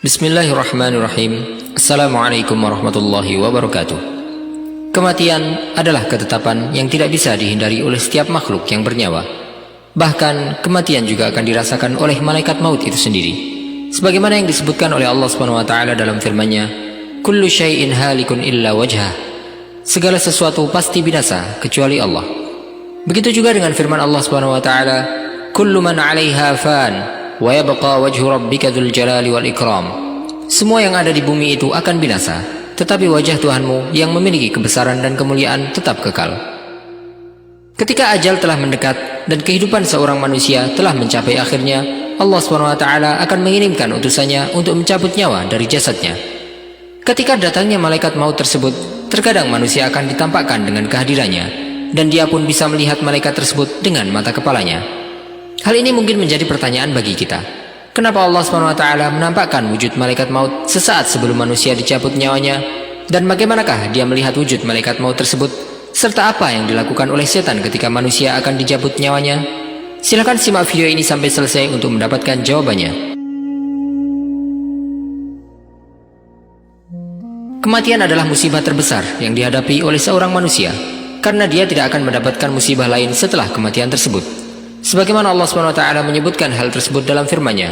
Bismillahirrahmanirrahim. Assalamualaikum warahmatullahi wabarakatuh. Kematian adalah ketetapan yang tidak bisa dihindari oleh setiap makhluk yang bernyawa. Bahkan kematian juga akan dirasakan oleh malaikat maut itu sendiri. Sebagaimana yang disebutkan oleh Allah Subhanahu wa taala dalam firman-Nya, "Kullu syai'in halikun illa wajhah." Segala sesuatu pasti binasa kecuali Allah. Begitu juga dengan firman Allah Subhanahu wa taala, "Kullu man 'alaiha fan wa yabqa wajhu rabbika dzul jalali wal ikram." Semua yang ada di bumi itu akan binasa, tetapi wajah Tuhanmu yang memiliki kebesaran dan kemuliaan tetap kekal. Ketika ajal telah mendekat dan kehidupan seorang manusia telah mencapai akhirnya, Allah SWT akan mengirimkan utusannya untuk mencabut nyawa dari jasadnya. Ketika datangnya malaikat maut tersebut, terkadang manusia akan ditampakkan dengan kehadirannya, dan dia pun bisa melihat malaikat tersebut dengan mata kepalanya. Hal ini mungkin menjadi pertanyaan bagi kita. Kenapa Allah SWT menampakkan wujud malaikat maut sesaat sebelum manusia dicabut nyawanya? Dan bagaimanakah dia melihat wujud malaikat maut tersebut? Serta apa yang dilakukan oleh setan ketika manusia akan dicabut nyawanya? Silakan simak video ini sampai selesai untuk mendapatkan jawabannya. Kematian adalah musibah terbesar yang dihadapi oleh seorang manusia, karena dia tidak akan mendapatkan musibah lain setelah kematian tersebut. Sebagaimana Allah SWT menyebutkan hal tersebut dalam firman-Nya,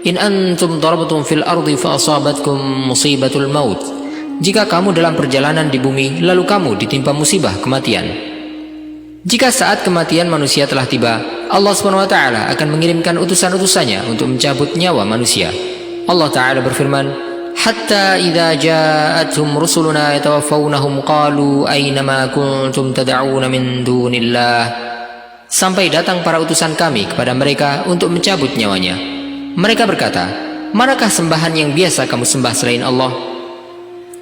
"In antum darabtum fil ardi fa asabatkum musibatul maut." Jika kamu dalam perjalanan di bumi lalu kamu ditimpa musibah kematian. Jika saat kematian manusia telah tiba, Allah SWT akan mengirimkan utusan-utusannya untuk mencabut nyawa manusia. Allah Ta'ala berfirman, "Hatta idza ja'atuhum rusuluna yatawaffawnahum qalu aina ma kuntum tad'una min dunillah." Sampai datang para utusan kami kepada mereka untuk mencabut nyawanya. Mereka berkata, "Manakah sembahan yang biasa kamu sembah selain Allah?"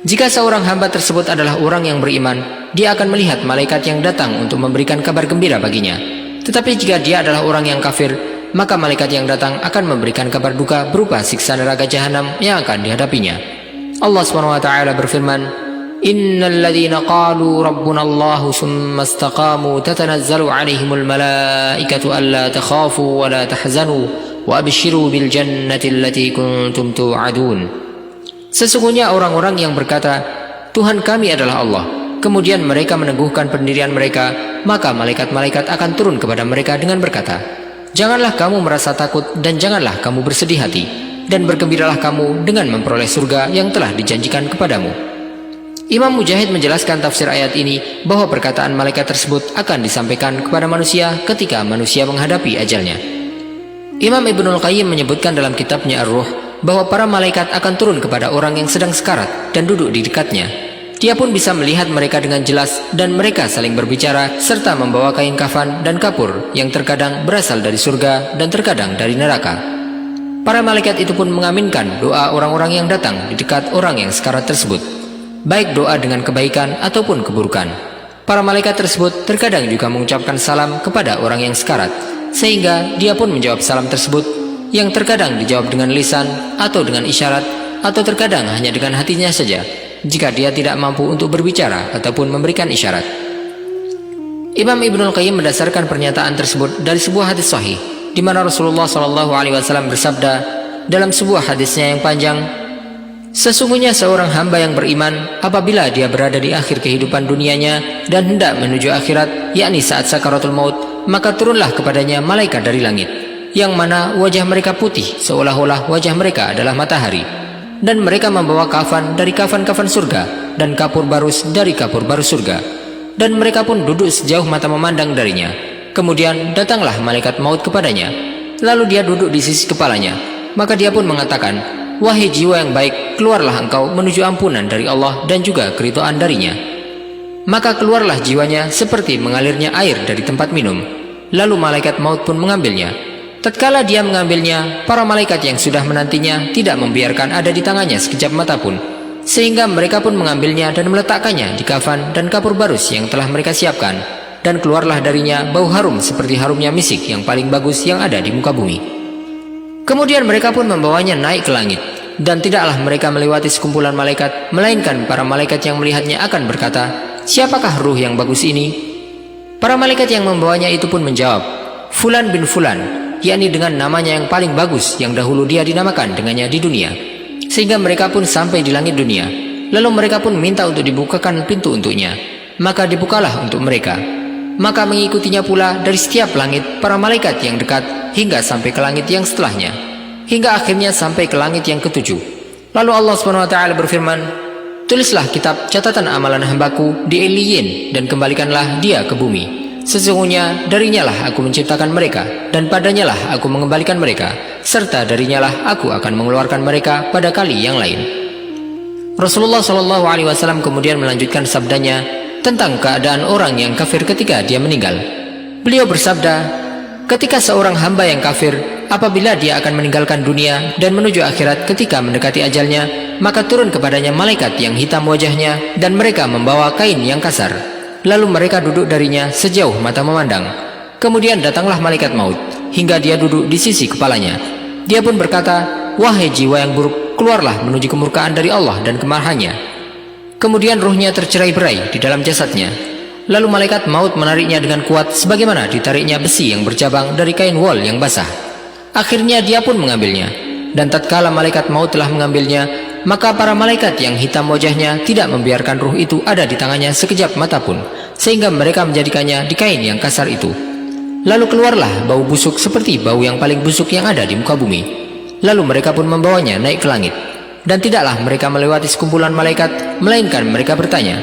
Jika seorang hamba tersebut adalah orang yang beriman, dia akan melihat malaikat yang datang untuk memberikan kabar gembira baginya. Tetapi jika dia adalah orang yang kafir, maka malaikat yang datang akan memberikan kabar duka berupa siksa neraka jahanam yang akan dihadapinya. Allah SWT berfirman, "Innal ladzina qalu rabbuna Allahu tsumma istaqamu tatanazzalu 'alaihimul malaikatu alla takhafu wa la tahzanu wa abshiru bil jannati allati kuntum tu'adun." Sesungguhnya orang-orang yang berkata, "Tuhan kami adalah Allah," kemudian mereka meneguhkan pendirian mereka, maka malaikat-malaikat akan turun kepada mereka dengan berkata, "Janganlah kamu merasa takut dan janganlah kamu bersedih hati, dan bergembiralah kamu dengan memperoleh surga yang telah dijanjikan kepadamu." Imam Mujahid menjelaskan tafsir ayat ini bahwa perkataan malaikat tersebut akan disampaikan kepada manusia ketika manusia menghadapi ajalnya. Imam Ibnul Qayyim menyebutkan dalam kitabnya Ar-Ruh bahwa para malaikat akan turun kepada orang yang sedang sekarat dan duduk di dekatnya. Dia pun bisa melihat mereka dengan jelas dan mereka saling berbicara serta membawa kain kafan dan kapur yang terkadang berasal dari surga dan terkadang dari neraka. Para malaikat itu pun mengaminkan doa orang-orang yang datang di dekat orang yang sekarat tersebut, baik doa dengan kebaikan ataupun keburukan. Para malaikat tersebut terkadang juga mengucapkan salam kepada orang yang sekarat, sehingga dia pun menjawab salam tersebut, yang terkadang dijawab dengan lisan atau dengan isyarat, atau terkadang hanya dengan hatinya saja, jika dia tidak mampu untuk berbicara ataupun memberikan isyarat. Imam Ibnul Qayyim mendasarkan pernyataan tersebut dari sebuah hadis sahih, di mana Rasulullah SAW bersabda dalam sebuah hadisnya yang panjang, "Sesungguhnya seorang hamba yang beriman apabila dia berada di akhir kehidupan dunianya dan hendak menuju akhirat, yakni saat sakaratul maut, maka turunlah kepadanya malaikat dari langit, yang mana wajah mereka putih seolah-olah wajah mereka adalah matahari, dan mereka membawa kafan dari kafan-kafan surga dan kapur barus dari kapur barus surga, dan mereka pun duduk sejauh mata memandang darinya. Kemudian datanglah malaikat maut kepadanya, lalu dia duduk di sisi kepalanya, maka dia pun mengatakan, 'Wahai jiwa yang baik, keluarlah engkau menuju ampunan dari Allah dan juga keridhaan darinya.' Maka keluarlah jiwanya seperti mengalirnya air dari tempat minum. Lalu malaikat maut pun mengambilnya. Tatkala dia mengambilnya, para malaikat yang sudah menantinya tidak membiarkan ada di tangannya sekejap mata pun, sehingga mereka pun mengambilnya dan meletakkannya di kafan dan kapur barus yang telah mereka siapkan, dan keluarlah darinya bau harum seperti harumnya misik yang paling bagus yang ada di muka bumi. Kemudian mereka pun membawanya naik ke langit, dan tidaklah mereka melewati sekumpulan malaikat, melainkan para malaikat yang melihatnya akan berkata, 'Siapakah ruh yang bagus ini?' Para malaikat yang membawanya itu pun menjawab, 'Fulan bin Fulan,' yakni dengan namanya yang paling bagus yang dahulu dia dinamakan dengannya di dunia. sehingga mereka pun sampai di langit dunia. Lalu mereka pun minta untuk dibukakan pintu untuknya, maka dibukalah untuk mereka. Maka mengikutinya pula dari setiap langit para malaikat yang dekat hingga sampai ke langit yang setelahnya, hingga akhirnya sampai ke langit yang ketujuh. Lalu Allah SWT berfirman, "Tulislah kitab catatan amalan hambaku di Iliyin dan kembalikanlah dia ke bumi. Sesungguhnya darinya lah aku menciptakan mereka, dan padanya lah aku mengembalikan mereka, serta darinya lah aku akan mengeluarkan mereka pada kali yang lain." Rasulullah SAW kemudian melanjutkan sabdanya tentang keadaan orang yang kafir ketika dia meninggal. Beliau bersabda, "Ketika seorang hamba yang kafir, apabila dia akan meninggalkan dunia dan menuju akhirat ketika mendekati ajalnya, maka turun kepadanya malaikat yang hitam wajahnya dan mereka membawa kain yang kasar. Lalu mereka duduk darinya sejauh mata memandang. Kemudian datanglah malaikat maut hingga dia duduk di sisi kepalanya. Dia pun berkata, 'Wahai jiwa yang buruk, keluarlah menuju kemurkaan dari Allah dan kemarahannya.' Kemudian ruhnya tercerai-berai di dalam jasadnya. Lalu malaikat maut menariknya dengan kuat sebagaimana ditariknya besi yang bercabang dari kain wol yang basah. Akhirnya dia pun mengambilnya. Dan tatkala malaikat maut telah mengambilnya, maka para malaikat yang hitam wajahnya tidak membiarkan ruh itu ada di tangannya sekejap mata pun, sehingga mereka menjadikannya di kain yang kasar itu. Lalu keluarlah bau busuk seperti bau yang paling busuk yang ada di muka bumi. Lalu mereka pun membawanya naik ke langit. Dan tidaklah mereka melewati sekumpulan malaikat, melainkan mereka bertanya,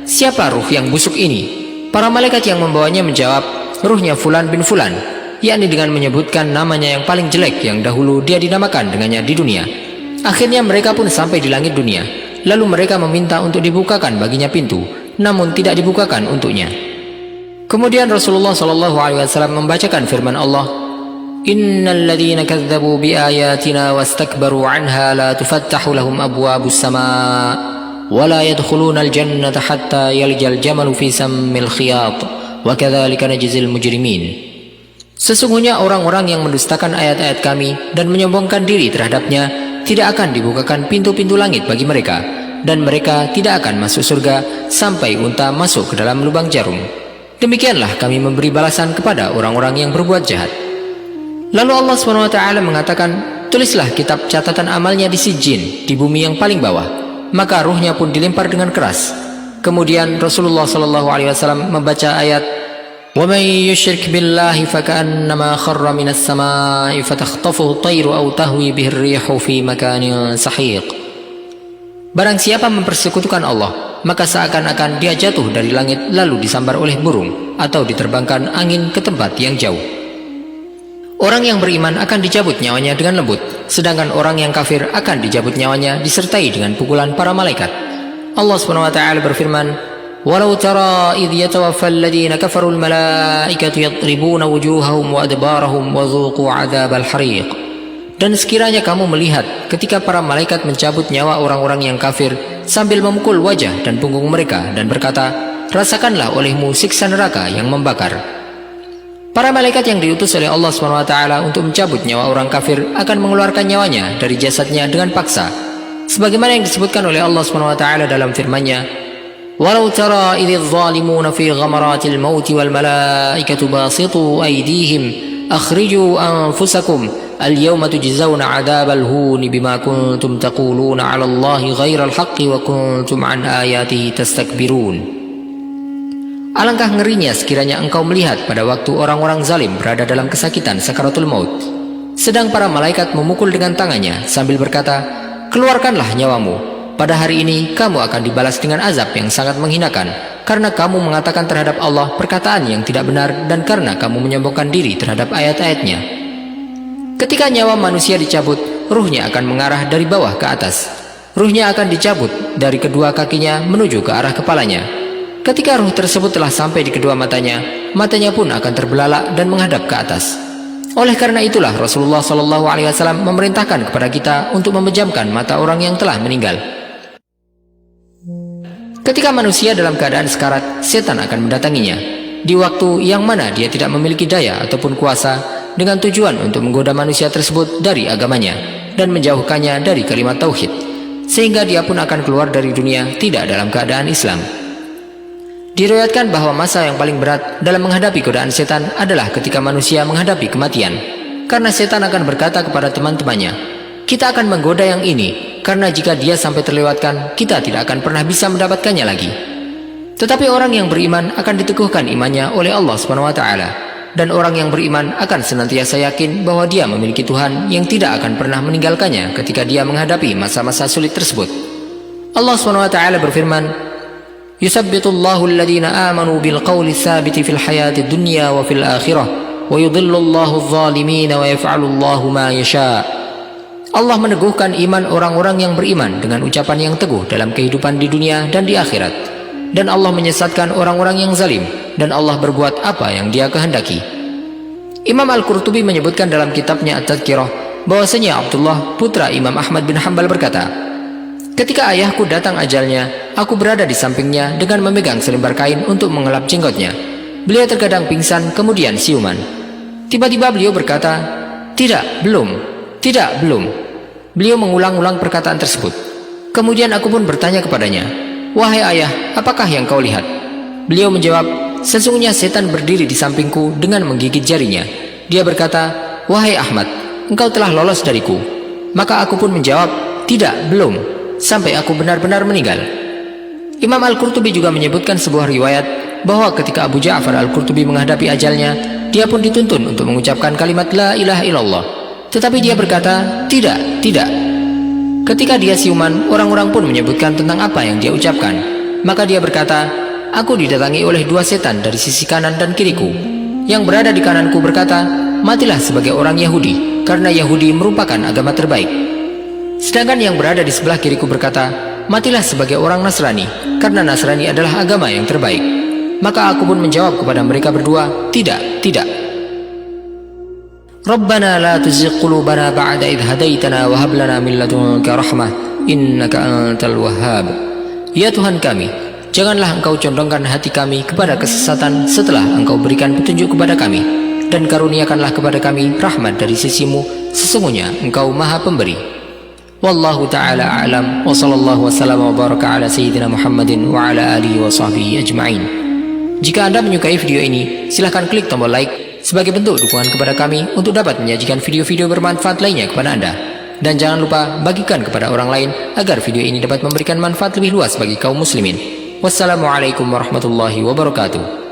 'Siapa ruh yang busuk ini?' Para malaikat yang membawanya menjawab, 'Ruhnya Fulan bin Fulan,' yakni dengan menyebutkan namanya yang paling jelek yang dahulu dia dinamakan dengannya di dunia. Akhirnya mereka pun sampai di langit dunia. Lalu mereka meminta untuk dibukakan baginya pintu, namun tidak dibukakan untuknya. Kemudian Rasulullah SAW membacakan firman Allah, "Innal ladzina kadzdzabu biayatina wastakbaru 'anha la tufattahu lahum abwabus samaa wa la yadkhulunal jannata hatta yalijal jamalu fi sammil khiyat wa kadzalika najzil mujrimin." Sesungguhnya orang-orang yang mendustakan ayat-ayat kami dan menyombongkan diri terhadapnya tidak akan dibukakan pintu-pintu langit bagi mereka, dan mereka tidak akan masuk surga sampai unta masuk ke dalam lubang jarum. Demikianlah kami memberi balasan kepada orang-orang yang berbuat jahat. Lalu Allah SWT mengatakan, "Tulislah kitab catatan amalnya di Sijjin, di bumi yang paling bawah." Maka ruhnya pun dilempar dengan keras. Kemudian Rasulullah SAW membaca ayat, وَمَنْ يُشْرِكْ بِاللَّهِ فَكَأَنَّمَا خَرَّ مِنَ السَّمَاءِ فَتَخْطَفُهُ الطَّيْرُ أَوْ تَهْوِي بِهِ الرِّيحُ فِي مَكَانٍ سَحِيقٍ. Barang siapa mempersekutukan Allah, maka seakan-akan dia jatuh dari langit lalu disambar oleh burung, atau diterbangkan angin ke tempat yang jauh. Orang yang beriman akan dicabut nyawanya dengan lembut, sedangkan orang yang kafir akan dicabut nyawanya disertai dengan pukulan para malaikat. Allah SWT berfirman, "Walau tara idh yatawaffal ladzina kafarul malaikatu yadribuna wujuhahum wa adbarahum wa dhuqu 'adzabal hariq." Dan sekiranya kamu melihat ketika para malaikat mencabut nyawa orang-orang yang kafir sambil memukul wajah dan punggung mereka dan berkata, "Rasakanlah olehmu siksa neraka yang membakar." Para malaikat yang diutus oleh Allah SWT untuk mencabut nyawa orang kafir akan mengeluarkan nyawanya dari jasadnya dengan paksa, sebagaimana yang disebutkan oleh Allah SWT dalam firman-Nya, "Walau tara idz zalimuna fi ghamaratil maut wal malaikatu basitu aydihim akhriju anfusakum al-yawma tujzauna 'adzabal huni bima kuntum taquluna 'ala Allahi ghairal haqqi wa kuntum 'an ayatihi tastakbirun." Alangkah ngerinya sekiranya engkau melihat pada waktu orang-orang zalim berada dalam kesakitan sakaratul maut, sedang para malaikat memukul dengan tangannya sambil berkata, "Keluarkanlah nyawamu. Pada hari ini kamu akan dibalas dengan azab yang sangat menghinakan, karena kamu mengatakan terhadap Allah perkataan yang tidak benar dan karena kamu menyombongkan diri terhadap ayat-ayat-Nya." Ketika nyawa manusia dicabut, ruhnya akan mengarah dari bawah ke atas. Ruhnya akan dicabut dari kedua kakinya menuju ke arah kepalanya. Ketika ruh tersebut telah sampai di kedua matanya, matanya pun akan terbelalak dan menghadap ke atas. Oleh karena itulah Rasulullah SAW memerintahkan kepada kita untuk memejamkan mata orang yang telah meninggal. Ketika manusia dalam keadaan sekarat, setan akan mendatanginya di waktu yang mana dia tidak memiliki daya ataupun kuasa, dengan tujuan untuk menggoda manusia tersebut dari agamanya dan menjauhkannya dari kalimat tauhid, sehingga dia pun akan keluar dari dunia tidak dalam keadaan Islam. Diriwayatkan bahwa masa yang paling berat dalam menghadapi godaan setan adalah ketika manusia menghadapi kematian, karena setan akan berkata kepada teman-temannya, "Kita akan menggoda yang ini, karena jika dia sampai terlewatkan, kita tidak akan pernah bisa mendapatkannya lagi. Tetapi orang yang beriman akan diteguhkan imannya oleh Allah SWT, dan orang yang beriman akan senantiasa yakin bahwa dia memiliki Tuhan yang tidak akan pernah meninggalkannya ketika dia menghadapi masa-masa sulit tersebut. Allah SWT berfirman, "Yusabbitullahu alladhina amanu bilqawli tsabiti fil hayati dunya wa fil akhirah, wa yudhillullahu adh-dhalimin wa yaf'alullahu ma yasha'." Allah meneguhkan iman orang-orang yang beriman dengan ucapan yang teguh dalam kehidupan di dunia dan di akhirat. Dan Allah menyesatkan orang-orang yang zalim, dan Allah berbuat apa yang Dia kehendaki. Imam Al-Qurtubi menyebutkan dalam kitabnya At-Tadhkirah bahwasanya Abdullah putra Imam Ahmad bin Hanbal berkata, "Ketika ayahku datang ajalnya, aku berada di sampingnya dengan memegang selembar kain untuk mengelap jenggotnya. Beliau terkadang pingsan, kemudian siuman. Tiba-tiba beliau berkata, 'Tidak, belum, tidak, belum.' Beliau mengulang-ulang perkataan tersebut. Kemudian aku pun bertanya kepadanya, 'Wahai ayah, apakah yang kau lihat?' Beliau menjawab, 'Sesungguhnya setan berdiri di sampingku dengan menggigit jarinya.' Dia berkata, 'Wahai Ahmad, engkau telah lolos dariku.' Maka aku pun menjawab, 'Tidak, belum, sampai aku benar-benar meninggal.'" Imam Al-Qurtubi juga menyebutkan sebuah riwayat bahwa ketika Abu Ja'far Al-Qurtubi menghadapi ajalnya, dia pun dituntun untuk mengucapkan kalimat La ilaha illallah. Tetapi dia berkata, "Tidak, tidak." Ketika dia siuman, orang-orang pun menyebutkan tentang apa yang dia ucapkan. Maka dia berkata, "Aku didatangi oleh dua setan dari sisi kanan dan kiriku. Yang berada di kananku berkata, 'Matilah sebagai orang Yahudi, karena Yahudi merupakan agama terbaik.' Sedangkan yang berada di sebelah kiriku berkata, 'Matilah sebagai orang Nasrani, karena Nasrani adalah agama yang terbaik.' Maka aku pun menjawab kepada mereka berdua, 'Tidak, tidak. Rabbana la tuzigh qulubana ba'da idh hadaitana wa hab lana min ladunka rahmah innaka antal wahhab." Ya Tuhan kami, janganlah Engkau condongkan hati kami kepada kesesatan setelah Engkau berikan petunjuk kepada kami, dan karuniakanlah kepada kami rahmat dari sisimu, sesungguhnya Engkau Maha Pemberi. Wallahu ta'ala a'lam, wa sallallahu wasallam wa baraka ala sayyidina Muhammadin wa ala alihi wa sahbihi ajma'in. Jika Anda menyukai video ini, silahkan klik tombol like sebagai bentuk dukungan kepada kami untuk dapat menyajikan video-video bermanfaat lainnya kepada Anda. Dan jangan lupa bagikan kepada orang lain agar video ini dapat memberikan manfaat lebih luas bagi kaum muslimin. Wassalamualaikum warahmatullahi wabarakatuh.